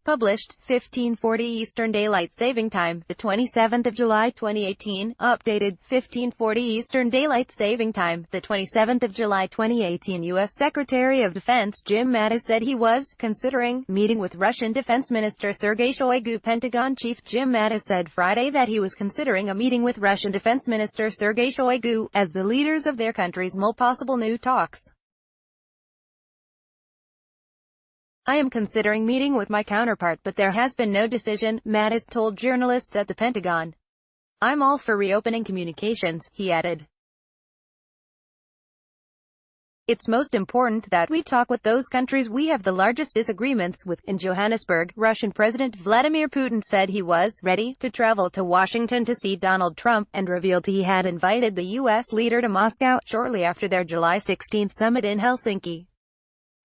Published, 1540 Eastern Daylight Saving Time, the 27th of July 2018. Updated, 1540 Eastern Daylight Saving Time, the 27th of July 2018. U.S. Secretary of Defense Jim Mattis said he was considering meeting with Russian Defense Minister Sergei Shoigu. Pentagon Chief Jim Mattis said Friday that he was considering a meeting with Russian Defense Minister Sergei Shoigu, as the leaders of their countries mull possible new talks. "I am considering meeting with my counterpart, but there has been no decision," Mattis told journalists at the Pentagon. "I'm all for reopening communications," he added. "It's most important that we talk with those countries we have the largest disagreements with." In Johannesburg, Russian President Vladimir Putin said he was ready to travel to Washington to see Donald Trump, and revealed he had invited the U.S. leader to Moscow, shortly after their July 16 summit in Helsinki.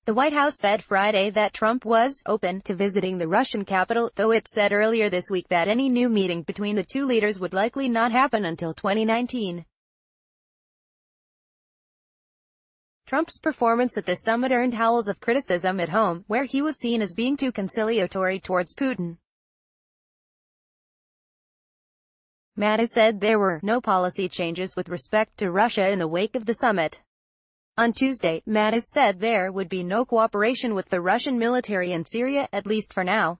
The White House said Friday that Trump was open to visiting the Russian capital, though it said earlier this week that any new meeting between the two leaders would likely not happen until 2019. Trump's performance at the summit earned howls of criticism at home, where he was seen as being too conciliatory towards Putin. Mattis said there were no policy changes with respect to Russia in the wake of the summit. On Tuesday, Mattis said there would be no cooperation with the Russian military in Syria, at least for now.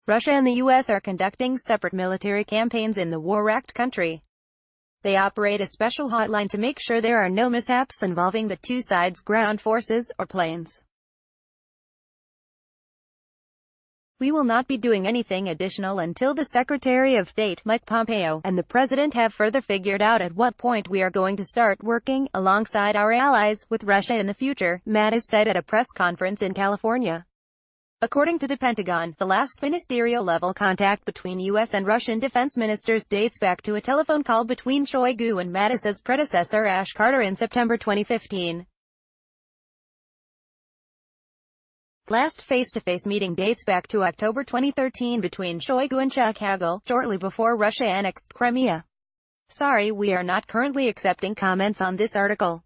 Russia and the U.S. are conducting separate military campaigns in the war-wracked country. They operate a special hotline to make sure there are no mishaps involving the two sides' ground forces or planes. "We will not be doing anything additional until the Secretary of State, Mike Pompeo, and the President have further figured out at what point we are going to start working, alongside our allies, with Russia in the future," Mattis said at a press conference in California. According to the Pentagon, the last ministerial-level contact between U.S. and Russian defense ministers dates back to a telephone call between Shoigu and Mattis's predecessor Ash Carter in September 2015. Last face-to-face meeting dates back to October 2013 between Shoigu and Chuck Hagel, shortly before Russia annexed Crimea. Sorry, we are not currently accepting comments on this article.